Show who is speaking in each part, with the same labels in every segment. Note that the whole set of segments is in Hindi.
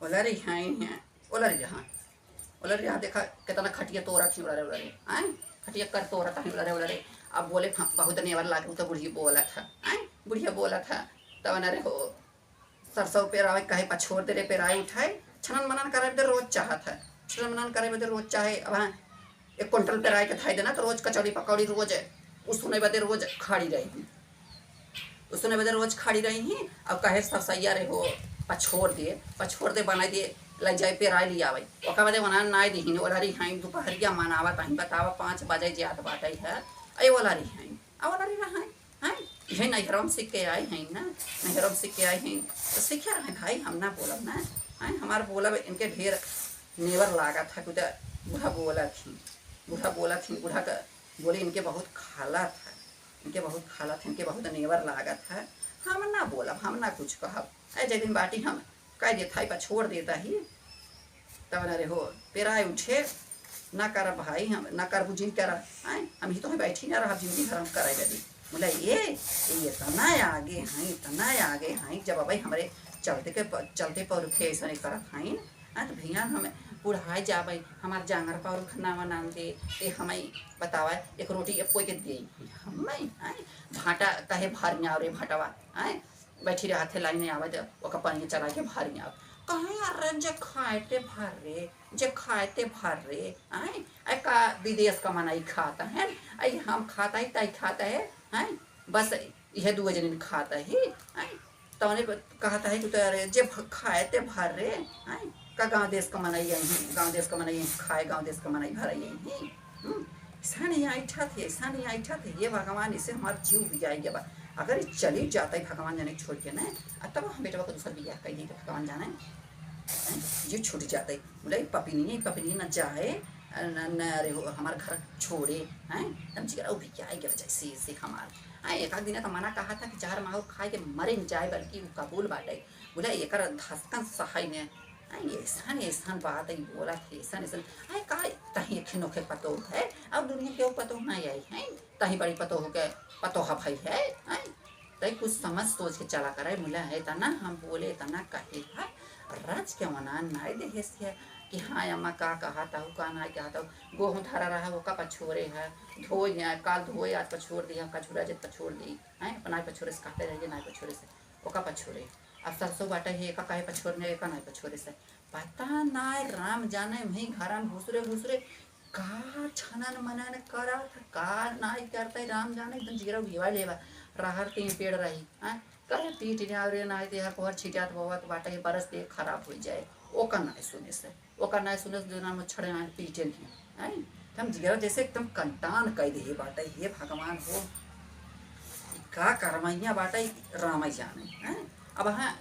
Speaker 1: ओलरी हैं हैं ओलरी जहाँ ओलरी यहाँ देखा कितना खटिया तोड़ा थी उलरे उलरे आए खटिया कर तोड़ा था उलरे उलरे। अब बोले बहुत नेवर लागे तो बुढ़ी बोला था आए बुढ़िया बोला था तब न रे हो सरसों पेरावे कहे पछोड़ दे रे पेराई उठाए छनन मनन करे बदे रोज चाहत है छनन मनन करे बदे रोज चाहे। अब हाँ 1 क्विंटल पेराए के थाई देना तो रोज कचौड़ी पकौड़ी रोज उसने बदे रोज खाड़ी रही उसने बदे रोज खाड़ी रही। अब कहे सब सैया रे हो पछोड़ दे बना दिए लग जाए पेराई लिया भाई ओका बदे बना नाई दी ओलरी हाई दोपहरिया मनावा ताही बतावा 5 बजे जात बाटे है अरे ओलरी हाई अब ओलरी रहा है ये नैहरों में सीख के आए हैं ना नैहरों में सीख के आए हैं तो सीखे रहे भाई हम ना बोलब ना है हमारे बोलब इनके ढेर नेवर लागा था कुछ बूढ़ा बोला थी बूढ़ा का बोले इनके बहुत खाला था इनके बहुत नेवर लागा था। हम ना बोलब हम ना कुछ कहब ऐसे दिन बाटी हम कह देता पर छोड़ देता ही तब न रे हो पेराए उठे ना कर भाई हम ना कर बुझी कर हम ही तो बैठी ना रहा जिंदगी भर हम करे यदि बोला ये तना आगे हैं जब भाई हमारे चलते पौरुखे ऐसा नहीं करत हैं तो भैया हम बुढ़ाए जाबे हमार जांगर पौरुख नावा नाम दे हमें बतावा एक रोटी एक कोई के दे हम भाटा कहे भारिया रे भटवा बैठी रहा थे लाइन आवे तो पानी चला के भारिया कहे यार जे खाते भर रे का विदेश का मनाई खाता है हम खाता ही तय खाता है बस यह 2 जन खाता है तवने कहता है कि तो अरे जे खाते भर रे का गाँव देश का मनाई यही गाँव देश का मनाई खाए गाँव देश का मनाई भर यही ऐसा नहीं ऐठा थे ये भगवान इसे हमारा जीव भी जाएगा बा अगर चली जाता है भगवान जाने छोड़ के ना तब हम बेटा को दूसरा बिया कह देंगे भगवान जाने जीव छूट जाता है बोले पपिनी न जाए न अरे हमारे घर छोड़े हैं तब जिगरा भी क्या आएगा जैसे हमारे एक दिन तो मना कहा था कि 4 माहौल खाए के मरे न जाए बल्कि वो कबूल बाटे बोले एक धसकन सहाय ने ऐसा बात है बोला ऐसा का तही खिनोखे पतो है अब दुनिया के पतो नहीं आई है तही बड़ी पतो हो के पतो भाई है तई कुछ समझ सोच के चला करे मिला है तना हम बोले तना कहे है राज के मना नहीं दे है कि हाँ अम्मा का कहा था का ना कहता गोहूँ धरा रहा वो का पछोरे है धोए काल धोए आज पछोड़ दिया कछुरा जब पछोड़ दी है अपना पछोरे से कहते रहिए ना पछोरे से वो का पछोरे अब सरसों बाटे है का कहे पछोरने का नहीं पछोरे से पता ना राम जाने वहीं घर में घुसरे का छनन मनन करा का नहीं करते राम जाने एकदम जीरा घेवा लेवा रहर 3 पेड़ रही कहे पीट रे ना दे कोहर छिटात बहुत बाटे बरस दे खराब हो जाए ओका नहीं सुने से देना में छड़े ना पीटे नहीं हम जीरा जैसे एकदम कंटान कह दे बाटे ये भगवान हो का करमैया बाटे राम जाने अब हाँ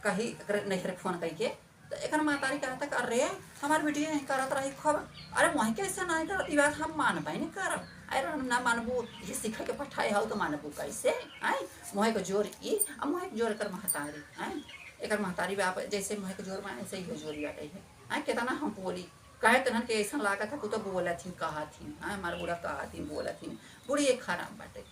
Speaker 1: कही नहीं फोन करके तो एक मातारी कहता कर रे हमारे बेटी नहीं करत रही खब अरे वहीं कैसे नहीं करत बात हम मान पाए नहीं करब अरे ना मानबू ये सीख के पठाए हो तो मानबू कैसे मोहे को जोर अब मोहे को जोर कर महतारी एक महतारी बाप जैसे मोहे को जोर में ऐसे ही जोर बाटे है कितना हम बोली कहे तहन के ऐसा लागा था तो बोला थी कहा थी हमारे बूढ़ा कहा थी बोला थी बुढ़ी एक खराब बाटे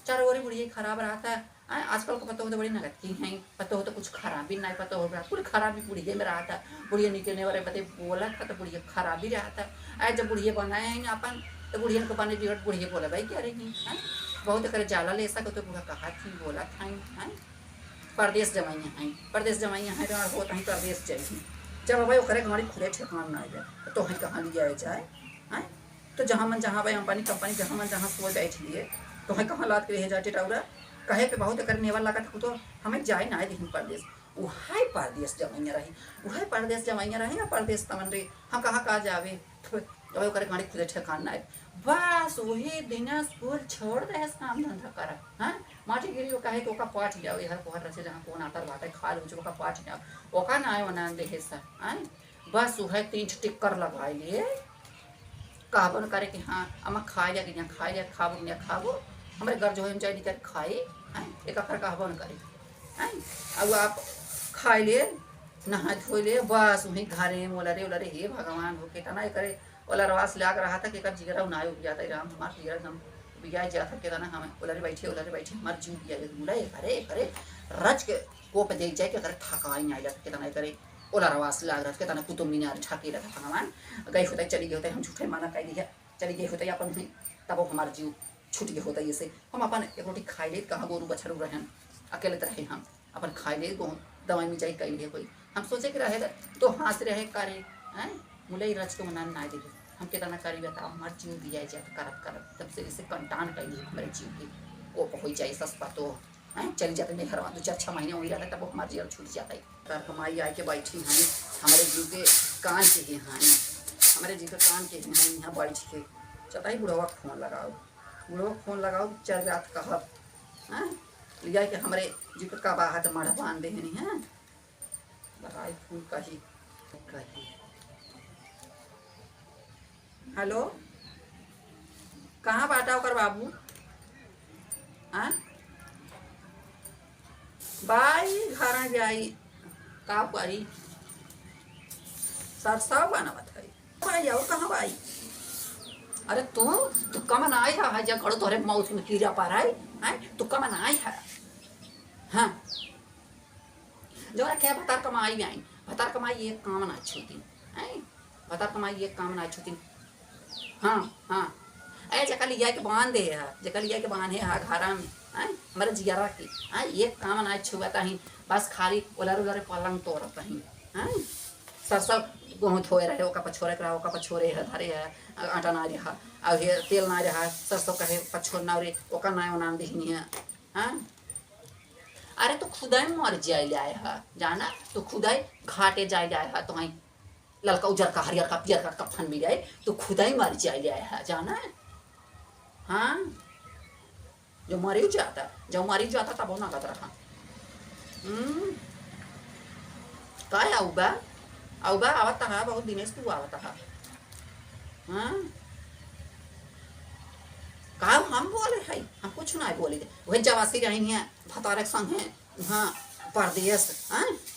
Speaker 1: 4 ओरी बुढ़ी खराब रहा था आजकल को पता हो तो बड़ी नगद की है पता हो तो कुछ खराबी नहीं पता हो रहा कुल खराबी बुढ़िए में रहा था बुढ़िया निकलने वाले बते बोला था तो बुढ़िया खराबी रहा था जब बुढ़िए बनाए हैं अपन तो बुढ़िया को बने बिगड़ बुढ़िए बोला भाई क्या रही बहुत करे जाला ले सको तो बूढ़ा कहा थी बोला था परदेश जमाइया हैं तो होता है परदेश चाहिए जब भाई करे हमारी खुले ठेकान ना जाए तो वहीं कहाँ लिया जाए तो जहाँ भाई अंबानी कंपनी जहाँ सो बैठ लिए तो वहीं कहाँ लाद के रह जाए टाउरा कहे पे बहुत करने वाला लगा था तो हमें जाए ना लेकिन परदेश वह परदेश जमाइया रहे या परदेश तमन रे हम कहाँ जावे तो करे गाड़ी खुदे ठेकान ना बस वही दिन स्कूल छोड़ दे काम धंधा कर माटी गिरी कहे तो पाठ जाओ यह कोहर रचे जहाँ कौन आतर बाटे खाल हो का पाठ जाओ ओका ना आयो ना देखे सा बस वह 3 टिक्कर लगा लिए कहबन करे कि हाँ अम्मा खा लिया खाबो हमारे घर जो है चाहे निकल खाए एक अखर कहबन करे अब आप खाए ले नहा धो ले बस वहीं घरे मोलरे हे भगवान हो के तना करे ओला रवास लाग रहा था कि जिगरा उनाय उग जाता है राम हमार जिगरा एकदम पिया जा था के ना हम ओलरे बैठे मर जीव पिया जे मुले करे करे रच के कोप दे जाए के करे थकाई नहीं आइला के तना करे ओला रवास लाग रहा के तना कुतुब मीनार ठाके रहा भगवान गए होते चली गए होते हम झूठे माना कह दिया चली गए होते अपन ही तब हमार जीव छूट गए होता ये हम अपन एक रोटी खाई ले कहाँ गोरू बछरू रहे अकेले रहे हम अपन खाई ले दवाई में जाई कह लिए कोई हम सोचे कि रहे तो हंस रहे करे हैं मुले रच के मना ना दे हम के तना करी बताओ हमार जीव दिया जाए करब करब तब से इसे कंटान कर लिए हमारे जीव की वो हो जाए सस्ता तो हैं चल जाते नहीं घर 2-4 महीने वही रहता तब हमारे जीव छूट जाता है तर कमाई आके बैठी हैं हमारे जीव के कान के ही हैं हमारे जीव के कान के हैं यहाँ बैठ के चताई बुढ़वा फोन लगाओ 4 बात कहब हैं लिया के हमारे जीव के कबाहट मढ़ बांध दे नहीं हैं बताए फोन कही हेलो कहाँ बाटा ओकर बाबू हाँ बाई घर में आई का करी सरसव बनावत है भाई और कहाँ भाई अरे तू कमन आई है जब करो तोरे मौत में कीड़ा पा रहा है तू कमन आई है हाँ जो क्या भतार कमाई में आई भतार कमाई एक काम ना छूती भतार कमाई एक काम ना छूती हाँ हाँ अरे जका लिया के बांध दे है जका लिया के बांध है घरा में हमारे जियारा की एक काम ना छुआता ही बस खाली ओलर उलर पलंग तोड़ता ही सरसों गेहूँ धोए रहे ओका पछोरे करा ओका पछोरे है धरे है आटा ना रहा अब ये तेल ना रहा सरसों कहे पछोर ना रे ओका ना नाम देनी है अरे तो खुदाई मर जाए है जाना तो खुदाई घाटे जाए है तो ललका उजर का हरियर का पियर का कफन मिल जाए तो खुदाई मर जाए है जाना हाँ जो मरी जाता तब ना कत रहा काय आऊबा आवता है बहुत दिनेश तू आवता है हाँ का हम बोले है हम कुछ ना बोले वही जवासी रही हैं भतारक संग हैं हाँ परदेश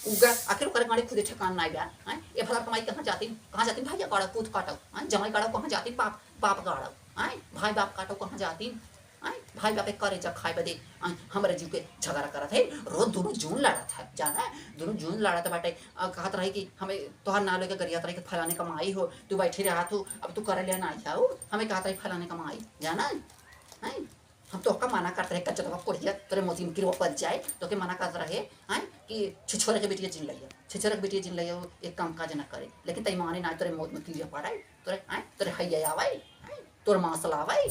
Speaker 1: उगा आखिर कर गाड़ी खुद ठिकान ना गया ये भला कमाई कहाँ जाती भाई गाड़ा पूत काटो जमाई गाड़ो कहाँ जाती बाप गाड़ो भाई बाप काटो कहाँ जाती भाई बाप करे जब खाए बदे हमारे जीव के झगड़ा करा थे रोज दोनों जून लड़ा था जाना दोनों जून लड़ा था बाटे कहत रही कि हमें तोहर ना लेके गरिया रही कि फलाने कमाई हो तू बैठे रहा तू अब तू करे लेना आई आओ हमें कहता रही फलाने कमाई जाना है हम तो मना करते रहे कच्चा कोढ़िया तेरे मोती में गिरवा पड़ जाए तो के मना करते रहे कि छिछोरे के बेटिया जिन लिया छिछोरे के बेटिया जिन लिया एक काम काज न करे लेकिन तई माने ना तेरे मौत में कीड़ा पड़ाए तेरे हैया आवाई तोर मांसल आवाई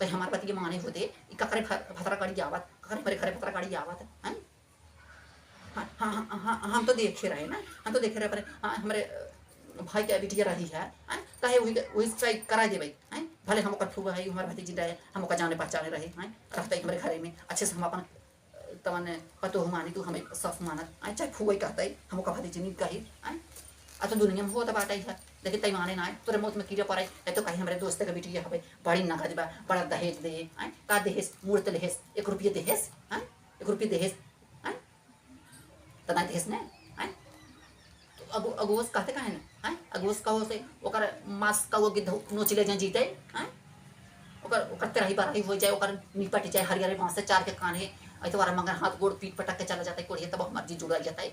Speaker 1: तो हमारे पति के माने होते ककरे भतरा गाड़ी आवत ककरे खरे भतरा गाड़ी आवत है हाँ हम तो देखे रहे ना हम तो देखे रहे पर हमारे भाई के बिटिया रही है कहे वही करा दे भाई भले हम फूबा है हमारे भतीजी रहे हम जाने पहचाने रहे रहते हमारे घरे में अच्छे से हम अपन तमन पतो मानी तू हमें सफ मानत चाहे फूबा कहते हम भतीजी नहीं कही तो दुनिया में होता बात है लेकिन तई माने ना तोरे मौत में कीड़ा पड़े तो कहीं हमारे दोस्त के बिटिया हवे बड़ी नगद बा बड़ा दहेज दे का दहेज मूर्त दहेज 1 रुपया दहेज 1 रुपया दहेज तना दहेज ने अगोस कहते कहे ना अगोस कहो से ओकर मास का वो गिद्ध नोच ले जाए जीते ओकर तेराही बाराही हो जाए ओकर निपट जाए हरियर बांस से 4 के काने ऐसे बार मगर हाथ गोड़ पीट पटक के चला जाता है कोढ़िया तब मर्जी जुड़ा जाता है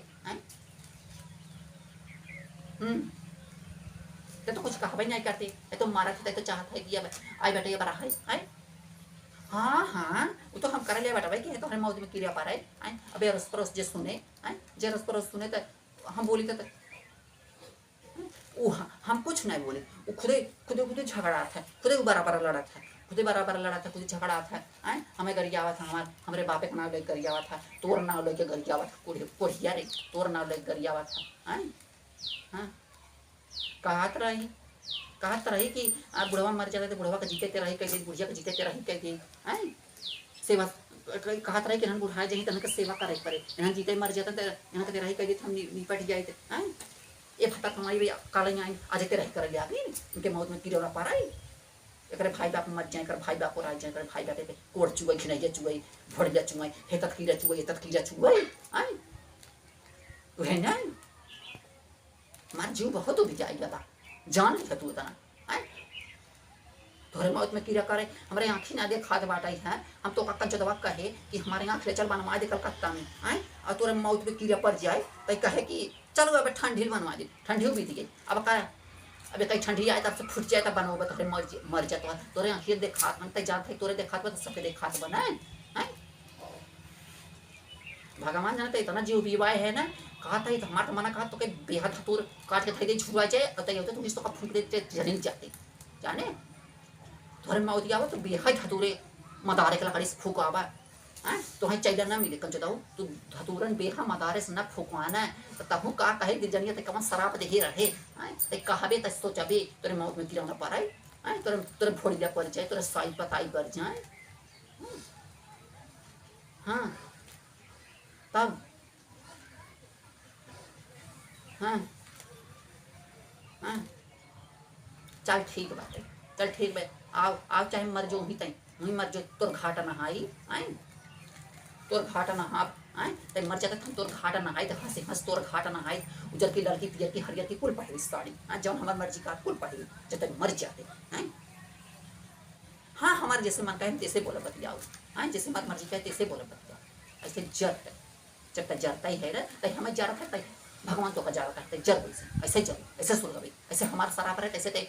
Speaker 1: तो कुछ कहबे नहीं करते तो मारा थे तो चाहता है कि अब आई बेटे ये बड़ा है हाँ वो तो हम कर लिया बेटा भाई कि तो हमारे मौत में कीड़ा पा रहा है अब ये रस परोस जे सुने तो हम बोली तो वो हम कुछ नहीं बोले वो खुदे झगड़ा था खुदे बराबर लड़ा था खुदे झगड़ा था हमें गरियावा था हमारे बापे का नाम लेके गरियावा था तोर नाम लेके गरियावा था कोढ़िया रे तोर नाम लेके गरियावा था हाँ कहत रही कि बुढ़वा मर जाता तो बुढ़वा का जीते ते रही कह दी बुढ़िया का जीते ते रही कह दी सेवा कहत रही कि हम बुढ़ा जाही तो सेवा करे पड़े यहाँ जीते मर जाता तो यहाँ के रही कह दी हम निपट जाए ये भत्ता कमाई भैया काले आई आज ते रही कर लिया उनके मौत में कीड़ा पा रही एक भाई बाप मर जाए कर भाई बाप राज जाए भाई बाप कोड़ चुगई खिनैया चुगई भड़िया चुगई हेतत कीड़ा चुगई वह ना मार जीव बहुत उब जाएगा जान है तू इतना तोहरे मौत में कीड़ा करे हमारे आँखी ना दे खाद बाटाई है हम तो कक्का जदवा कहे कि हमारे आँख ले चल बनवा दे कलकत्ता में आए और तोरे मौत में कीड़ा पड़ जाए तो कहे कि चलो अब ठंडी बनवा दे ठंडी बीत गई अब का अबे कहीं ठंडी आए तब से फुट जाए तब बनोबे तोरे मर जाता तोरे आँखिए देखात मन तक जाते तोरे देखात तो सबके देखात बनाए हैं भगवान जानते इतना जीव बीवाए है ना कहा था तो हमारा मना कहा तो कहीं बेहद हतूर काट के थई दे छुड़वा जाए और तय होते तुम इसको फूक देते जलिन जाते जाने तोरे मौत आवा तो बेहद हतूरे मदारे के लकड़ी से फूक आवा हैं तो हई चाहिए ना मिले कंचो दाऊ तू हतूरन बेहा मदारे से ना फूकवाना तो तहु का कहे कि जनिया ते कमन शराब देहे रहे हैं ते कहबे त सोचबे तोरे मौत में गिरा ना पड़ाई हैं तोरे तोरे फोड़िया पड़ जाए तोरे साई पताई बढ़ जाए हां तब हाँ हाँ चल ठीक बात है चल ठीक है आओ आओ चाहे मर जो ही तई वही मर जो तोर घाटा नहाई आए तोर घाटा नहा आए तई मर जाता तोर घाटा नहाई तो हंसे हंस तोर घाटा नहाई उजर की लड़की पियर की हरियर की कुल पहली साड़ी हाँ जब हमार मर्जी का कुल पहली जब तक मर जाते हैं हाँ हमारे जैसे मन कहे तैसे बोले बतियाओ हाँ जैसे हमारी मर्जी कहे तैसे बोले बतियाओ ऐसे जर जब तक जरता ही है ना तई हमें जरा था भगवान तो का जरा करते जर वैसे ऐसे जर ऐसे सुन गई ऐसे हमारा सराप है कैसे ते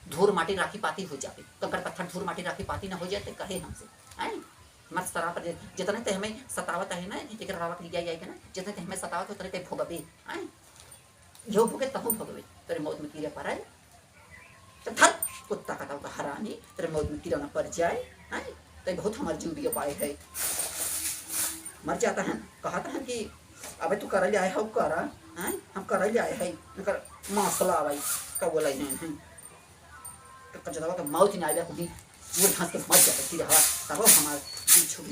Speaker 1: धूर माटी राखी पाती हो जाए कंकड़ पत्थर धूर माटी राखी पाती ना हो जाए कहे हमसे आए हमारे सराप जितने ते हमें सतावत है ना एक रावत लिया जाएगा ना जितने ते हमें सतावत उतने ते भोगबे आए जो भोगे तब भोगबे तेरे मौत में कीड़ा पड़ा है तो धर कुत्ता का हरानी तेरे मौत में कीड़ा ना पड़ जाए आए तो बहुत हमारे जीव भी उपाय है मर जाता है कहता है कि अबे तू कर ले आए हो करा हैं हम कर ले आए हैं कर मसला भाई का बोला नहीं तो कब जब मौत नहीं आएगा कहीं वो घास के मर जाता फिर हवा तब हमारा जीव छूट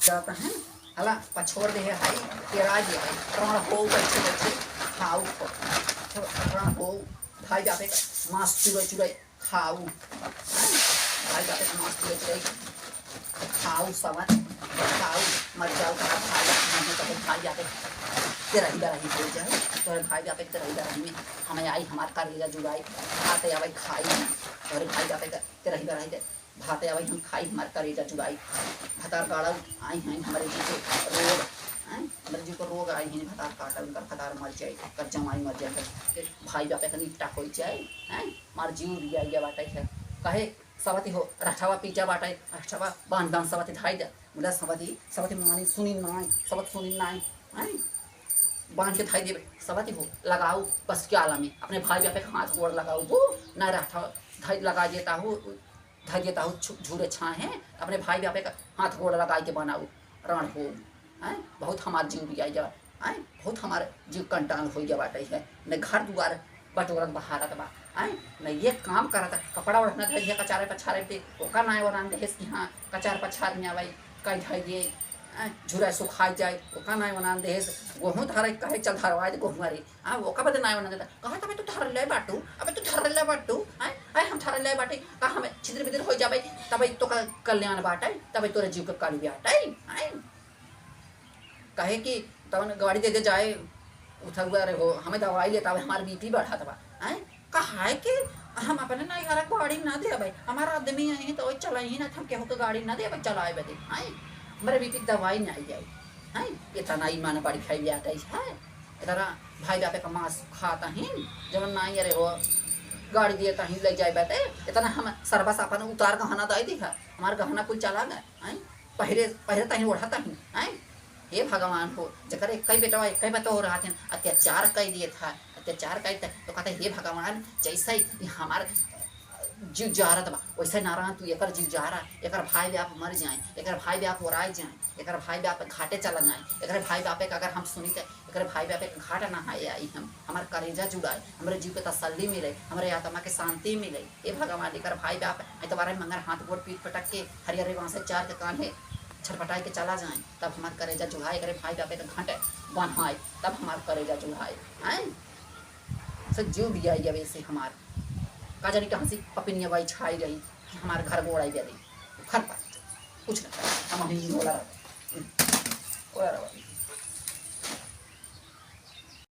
Speaker 1: जाता है हला पछोड़ दे है हाई तेरा जे है प्राण हो बैठे बैठे खाओ प्राण हो भाई जाते मांस चुराई चुराई खाओ भाई जाते मांस चुराई चुराई खाओ सवार खाओ मर जाओ भाई जाते तेरा ही दराही हो जाए तो भाई जाते तेरा ही दराही में हमें आई हमारे करेगा जुड़ाई भाते आवाई खाई और भाई जाते तेरा ही दराही दे भाते आवाई हम खाई हमारे करेगा जुड़ाई भतार गाड़ा आई हैं हमारे जी को रोग हैं हमारे जी को रोग आई हैं भतार काटा उनका भतार मर जाए कर जमाई मर जाए भाई जाते का निपटा हो जाए हैं मार जीव भी आई बाटे है कहे सवती हो रठावा पीछा बाटे रठावा बांध बांध सवती धाई दे मुला सवती मानी सुनी नाई सबक सुनी नाई हैं बांध के धाई दे सवती हो लगाओ बस क्या आला में अपने भाई पे हाथ गोड़ लगाओ वो ना रठा धाई लगा देता हूँ धाई देता हूँ झूरे छाँ हैं अपने भाई पे हाथ गोड़ लगा के बनाओ रण हो हैं बहुत हमारे जीव भी आई जा हैं बहुत हमारे जीव कंटाल हो गया बाटे है न घर द्वार बटोरत बहारत बा आए मैं ये काम करा था कपड़ा ओढ़ना था ये कचारे पछारे पे ओका ना और नाम देश की हाँ कचार पछार में आवाई कई धाई दिए झुरा सुखाई जाए ओका ना और नाम देश गोहूँ धारे कहे चल धरवाए गोहूँ अरे हाँ ओका बदे ना और कहा तब तू धर ले बाटू अबे तू धर ले बाटू आए हम धर ले बाटे कहा हमें छिद्र बिद्र हो जाए तब तो का कल्याण बाटे तब तोरे जीव के काली बाटे आए कहे कि तब गाड़ी दे दे जाए उठा हुआ रे हो हमें दवाई लेता है हमारा बीपी बढ़ा था आए कहा है कि हम अपने ना यार गाड़ी ना दे भाई हमारा आदमी है तो चला ही ना हम क्या हो गाड़ी ना दे भाई चलाए बदे आए हमारे बीपी दवाई नहीं जाए हैं इतना ही माना बड़ी खाई जाता है इतना भाई बापे का मांस खाता ही जब ना अरे हो गाड़ी दिए कहीं ले जाए बैठे इतना हम सर्वस अपन उतार गहना दाई दिखा हमारा गहना कुल चला गए पहले पहले तहीं ओढ़ा तहीं हे भगवान हो जकर कई बेटा कई बेटा हो रहा थे अत्याचार कर दिए था अत्याचार कर तो कहते हे भगवान जैसे ही हमारे जीव जा रहा बा वैसे नारायण तू एक जीव जा रहा एक भाई बाप मर जाए एक भाई बाप ओराए जाए एक भाई बाप घाटे चला जाए एक भाई बाप अगर हम सुनी तो एक भाई बाप घाट नहाए आई हम हमारे करेजा जुड़ाए हमारे जीव के तसल्ली मिले हमारे आत्मा के शांति मिले ये भगवान एक भाई बाप तुम्हारे मंगर हाथ गोड़ पीट पटक के हरियर वहाँ से चार के कान्हे छटपटाए के चला जाए तब हमारे करेजा जुड़ाए करे भाई बापे का घाटे बनवाए तब हमारे करेजा जुड़ाए हैं सब जीव भी आई वैसे हमारे का जानी कहाँ से पपिनिया बाई छाई रही हमारे घर गोड़ाई दे रही घर पर कुछ नहीं हम अभी ओला रहा